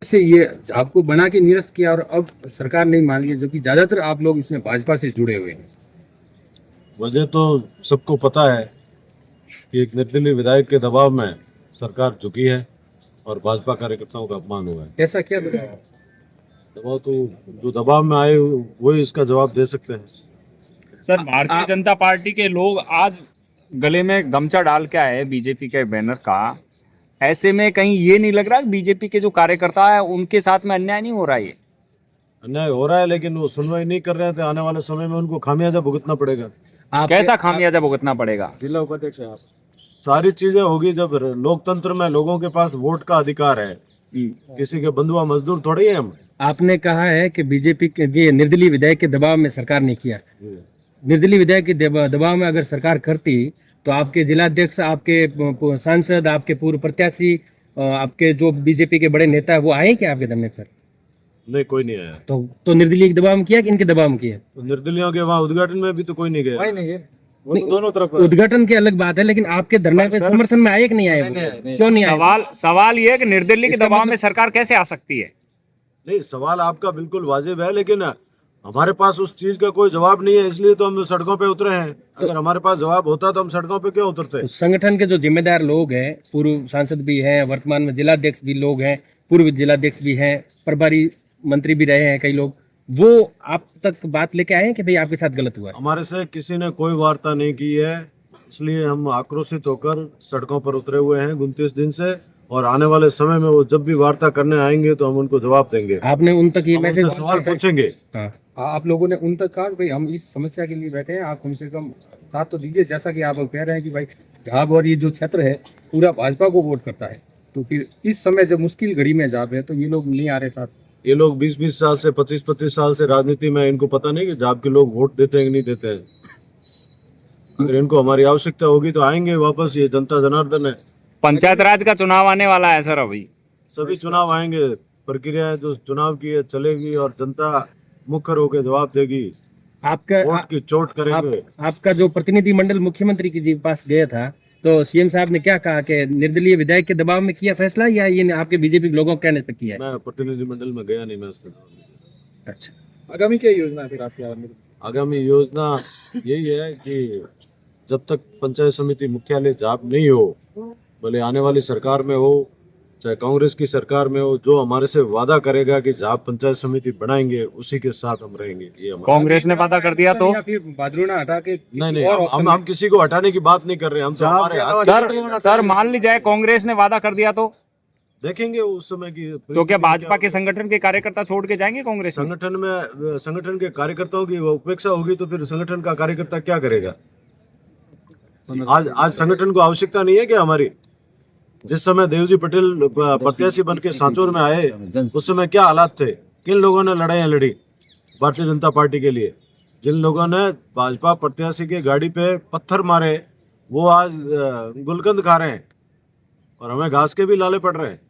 से ये आपको बना के निरस्त किया और अब सरकार नहीं मान रही है, जबकि ज्यादातर आप लोग इसमें भाजपा से जुड़े हुए हैं। वजह तो सबको पता है कि एक निर्दलीय विधायक के दबाव में सरकार झुकी है और भाजपा कार्यकर्ताओं का अपमान हुआ है। ऐसा क्या बताया? दबाव तो जो दबाव में आए वही इसका जवाब दे सकते हैं। सर, भारतीय जनता पार्टी के लोग आज गले में गमछा डाल के आए बीजेपी के बैनर का। ऐसे में कहीं ये नहीं लग रहा कि बीजेपी के जो कार्यकर्ता है उनके साथ में अन्याय नहीं हो रहा है? ये अन्याय हो रहा है, लेकिन वो सुनवाई नहीं कर रहे थे। आने वाले समय में उनको खामियाजा भुगतना पड़ेगा। कैसा खामियाजा भुगतना पड़ेगा? जिला उपाध्यक्ष है आप। सारी चीजें होगी जब लोकतंत्र में लोगों के पास वोट का अधिकार है। किसी के बंधुआ मजदूर थोड़ी है हम। आपने कहा है कि बीजेपी के ये निर्दलीय विधायक के दबाव में सरकार ने किया। निर्दलीय विधायक के दबाव में अगर सरकार करती तो आपके जिलाध्यक्ष, आपके सांसद, आपके पूर्व प्रत्याशी, आपके जो बीजेपी के बड़े नेता है वो आए क्या आपके धरने पर? नहीं, कोई नहीं आया। तो निर्दलीय के दबाव में किया कि इनके दबाव में किया? तो निर्दलियों के वहाँ उद्घाटन में भी तो कोई नहीं गया। नहीं, दोनों तरफ उद्घाटन की अलग बात है, लेकिन आपके धरने पे समर्थन में आए कि नहीं आए? क्यों नहीं आए? सवाल ये है कि निर्दलीय के दबाव में सरकार कैसे आ सकती है? नहीं, सवाल आपका बिल्कुल वाजिब है, लेकिन हमारे पास उस चीज का कोई जवाब नहीं है, इसलिए तो हम सड़कों पे उतरे हैं। अगर हमारे पास जवाब होता तो हम सड़कों पे क्यों उतरते? तो संगठन के जो जिम्मेदार लोग हैं, पूर्व सांसद भी हैं, वर्तमान में जिलाध्यक्ष भी लोग हैं, पूर्व जिलाध्यक्ष भी हैं, प्रभारी मंत्री भी रहे हैं कई लोग, वो आप तक बात लेके आए हैं कि भाई आपके साथ गलत हुआ है? हमारे से किसी ने कोई वार्ता नहीं की है, इसलिए हम आक्रोशित होकर सड़कों पर उतरे हुए हैं 29 दिन से। और आने वाले समय में वो जब भी वार्ता करने आएंगे तो हम उनको जवाब देंगे। आपने उन तक ये हम मैसेज उनसे सवाल पूछेंगे। हाँ, आप लोगों ने उन तक कहा कि भाई हम इस समस्या के लिए बैठे हैं, आप कम से कम साथ तो दीजिए, जैसा कि आप कह रहे हैं कि भाई झाब और ये जो क्षेत्र है पूरा भाजपा को वोट करता है, तो फिर इस समय जब मुश्किल घड़ी में जाब है तो ये लोग नहीं आ रहे साथ? ये लोग 20-20 साल से 25-25 साल से राजनीति में, इनको पता नहीं कि जाब के लोग वोट देते हैं कि नहीं देते हैं। अगर इनको हमारी आवश्यकता होगी तो आएंगे वापस। ये जनता जनार्दन है। पंचायत राज का चुनाव आने वाला है सर अभी। सभी चुनाव आएंगे, प्रक्रिया जो चुनाव की है चलेगी और जनता मुखर होकर जवाब देगी। आपका वोट की चोट करेंगे। आपका जो प्रतिनिधि मंडल मुख्यमंत्री के पास गया था तो सीएम साहब ने क्या कहा कि निर्दलीय विधायक के दबाव में किया फैसला, या ये आपके बीजेपी के लोगों के कहने पे किया है? मैं प्रतिनिधि मंडल में गया नहीं, मैं उसके। अच्छा, आगामी क्या योजना है फिर आपकी? आगामी योजना यही है कि जब तक पंचायत समिति मुख्यालय जाप नहीं हो, भले आने वाली सरकार में हो चाहे कांग्रेस की सरकार में हो, जो हमारे से वादा करेगा कि जाप पंचायत समिति बनाएंगे उसी के साथ हम रहेंगे। ये कांग्रेस ने वादा कर दिया तो? या फिर बादरूना हटा के नहीं, हम किसी को हटाने की बात नहीं कर रहे। हम तो हमारे हाथ सर मान लीजिए कांग्रेस ने वादा कर दिया तो देखेंगे उस समय की। तो क्या भाजपा के संगठन के कार्यकर्ता छोड़ के जाएंगे कांग्रेस में? संगठन के कार्यकर्ताओं की उपेक्षा होगी तो फिर संगठन का कार्यकर्ता क्या करेगा? आज संगठन को आवश्यकता नहीं है कि हमारी? जिस समय देवजी पटेल प्रत्याशी बन के सांचौर में आए उस समय क्या हालात थे? किन लोगों ने लड़ाइयाँ लड़ी भारतीय जनता पार्टी के लिए? जिन लोगों ने भाजपा प्रत्याशी के गाड़ी पे पत्थर मारे वो आज गुलकंद खा रहे हैं और हमें घास के भी लाले पड़ रहे हैं।